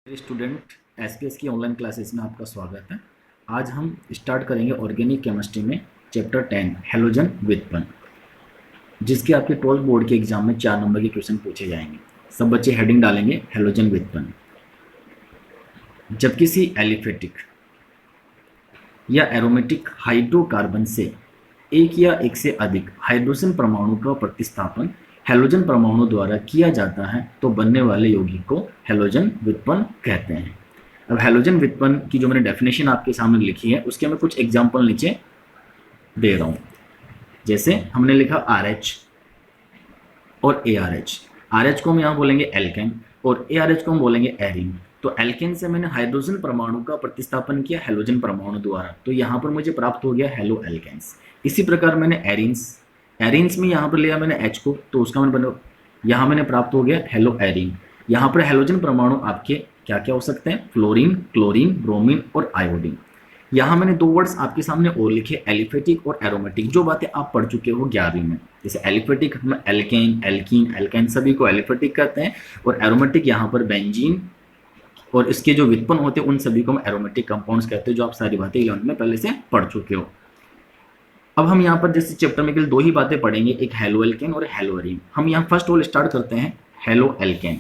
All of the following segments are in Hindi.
स्टूडेंट एसपीएस की ऑनलाइन क्लासेस में आपका स्वागत है। आज हम स्टार्ट करेंगे ऑर्गेनिक केमिस्ट्री में चैप्टर 10 हेलोजन व्युत्पन्न, जिसके आपके 12th बोर्ड के एग्जाम में 4 नंबर के क्वेश्चन पूछे जाएंगे। सब बच्चे हेडिंग डालेंगे हेलोजन व्युत्पन्न। जब किसी एलिफेटिक या एरोमेटिक हाइड्रोकार्बन से एक या एक से अधिक हाइड्रोजन परमाणु का प्रतिस्थापन हेलोजन परमाणु द्वारा किया जाता है तो बनने वाले यौगिक को हेलोजन व्युत्पन्न कहते हैं। अब हेलोजन व्युत्पन्न की जो मैंने डेफिनेशन आपके सामने लिखी है उसके मैं कुछ एग्जांपल नीचे दे रहा हूँ। जैसे हमने लिखा RH और ARH। RH को हम यहाँ बोलेंगे एल्केन और ARH को हम बोलेंगे एरीन। तो एल्केन से मैंने हाइड्रोजन परमाणु का प्रतिस्थापन किया हेलोजन परमाणु द्वारा, तो यहाँ पर मुझे प्राप्त हो गया हेलो एल्केन्स। इसी प्रकार मैंने एरीन्स में यहाँ पर लिया मैंने H को, तो उसका मैंने बना यहाँ मैंने प्राप्त हो गया हेलो एरीन। यहाँ पर हेलोजन परमाणु आपके क्या क्या हो सकते हैं, फ्लोरीन, क्लोरीन, ब्रोमीन और आयोडीन। यहाँ मैंने 2 वर्ड्स आपके सामने और लिखे, एलिफेटिक और एरोमेटिक, जो बातें आप पढ़ चुके हो 11वीं में। जैसे एलिफेटिक में एल्केन, एल्कीन, एल्काइन सभी को एलिफेटिक कहते हैं, और एरोमेटिक यहाँ पर बेंजीन और इसके जो व्युत्पन्न होते हैं उन सभी को हम एरोमेटिक कंपाउंड्स कहते हैं, जो आप सारी बातें 11th में पहले से पढ़ चुके हो। अब हम यहाँ पर जैसे चैप्टर में केवल 2 ही बातें पढ़ेंगे, एक हेलो एल्केन और हेलो एरीन। हम यहाँ फर्स्ट ऑल स्टार्ट करते हैं हेलो एल्केन।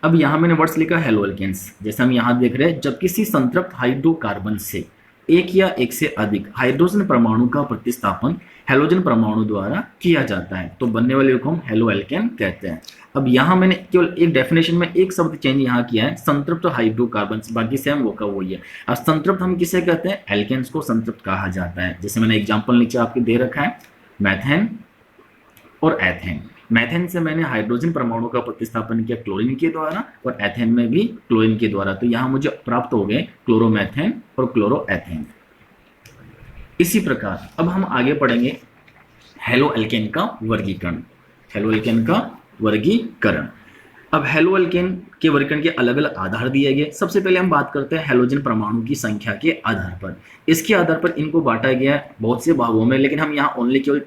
अब यहाँ मैंने वर्ड्स लिखा हेलो एल्केन्स। जैसे हम यहाँ देख रहे हैं, जब किसी संतृप्त हाइड्रोकार्बन से एक या एक से अधिक हाइड्रोजन परमाणु का प्रतिस्थापन हेलोजन परमाणु द्वारा किया जाता है तो बनने वाले को हम हेलो एल्केन कहते हैं। अब यहाँ मैंने केवल एक डेफिनेशन में एक शब्द चेंज यहाँ किया है, संतृप्त हाइड्रोकार्बन, बाकी सेम वो का वही है। अब संतृप्त हम किसे कहते हैं, एल्केन्स को संतृप्त कहा जाता है। जैसे मैंने एग्जाम्पल नीचे आपके दे रखा है, मैथेन और एथेन। मैथेन से मैंने हाइड्रोजन परमाणु का प्रतिस्थापन किया क्लोरीन के द्वारा, और एथेन में भी क्लोरीन के द्वारा, तो यहाँ मुझे प्राप्त हो गए क्लोरोमेथेन और क्लोरोएथेन। इसी प्रकार अब हम आगे पढ़ेंगे हेलो एल्केन का वर्गीकरण। अब हेलो एल्केन के वर्गीकरण के अलग अलग आधार दिए गए। सबसे पहले हम बात करते हैं हेलोजन परमाणु की संख्या के आधार पर। इसके आधार पर इनको बांटा गया है बहुत से भागों में, लेकिन हम यहाँ ओनली केवल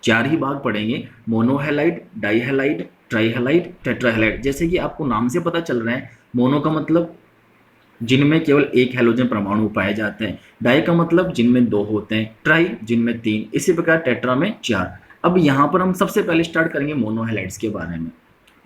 4 ही भाग पढ़ेंगे, मोनोहेलाइड, डाईहेलाइड, ट्राईहेलाइड, टेट्राहेलाइड। जैसे कि आपको नाम से पता चल रहा है, मोनो का मतलब जिनमें केवल एक हेलोजन परमाणु पाए जाते हैं, डाई का मतलब जिनमें 2 होते हैं, ट्राई जिनमें 3, इसी प्रकार टेट्रा में 4। अब यहाँ पर हम सबसे पहले स्टार्ट करेंगे मोनोहेलाइड्स के बारे में।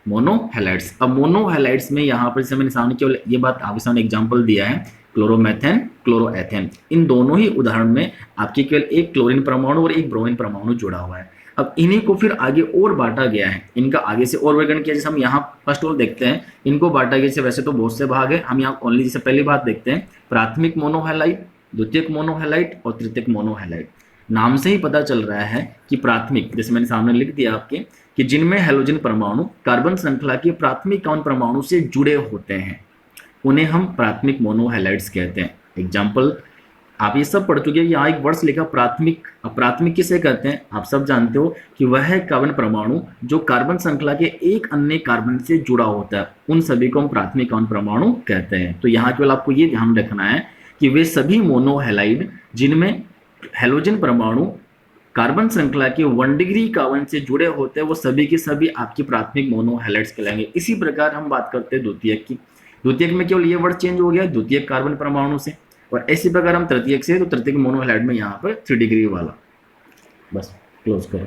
मोनोहेलाइड्स, अब मोनोहेलाइड्स में यहाँ पर जैसे मैंने सामने केवल ये बात आपके सामने एग्जाम्पल दिया है, क्लोरोमेथेन, क्लोरोएथेन, इन दोनों ही उदाहरण में आपके केवल एक क्लोरीन परमाणु और एक ब्रोमीन परमाणु जुड़ा हुआ है। अब इन्हीं को फिर आगे और बांटा गया है, इनका आगे से और वर्गीकरण किया। जैसे हम यहाँ फर्स्ट और देखते हैं, इनको बांटा गया। जैसे वैसे तो बहुत से भाग है, हम यहाँ ओनली जैसे पहली बात देखते हैं, प्राथमिक मोनोहेलाइड, द्वितीयक मोनोहेलाइड और तृतीयक मोनोहेलाइड। नाम से ही पता चल रहा है कि प्राथमिक, जैसे मैंने सामने लिख दिया आपके, कि जिनमें हेलोजन परमाणु कार्बन श्रृंखला के प्राथमिक कौन परमाणु से जुड़े होते हैं, उन्हें हम प्राथमिक मोनोहेलाइड्स कहते हैं। एग्जाम्पल आप ये सब पढ़ चुके हैं। यहाँ एक वर्ड्स लिखा प्राथमिक। अब प्राथमिक किसे कहते हैं, आप सब जानते हो कि वह है कार्बन परमाणु जो कार्बन श्रृंखला के एक अन्य कार्बन से जुड़ा होता है, उन सभी को हम प्राथमिक कौन परमाणु कहते हैं। तो यहाँ केवल आपको ये ध्यान रखना है कि वे सभी मोनोहेलाइड जिनमें हेलोजन परमाणु कार्बन श्रृंखला के 1 डिग्री कार्बन से जुड़े होते हैं, वो सभी के सभी आपकी प्राथमिक मोनोहेलाइड्स कहलाएंगे। इसी प्रकार हम बात करते हैं द्वितीयक की। द्वितीयक में केवल ये वर्ड चेंज हो गया, द्वितीयक कार्बन परमाणु से, और इसी प्रकार हम तृतीयक से, तो तृतीयक मोनोहेलाइड में यहाँ पर 3 डिग्री वाला। बस क्लोज करो।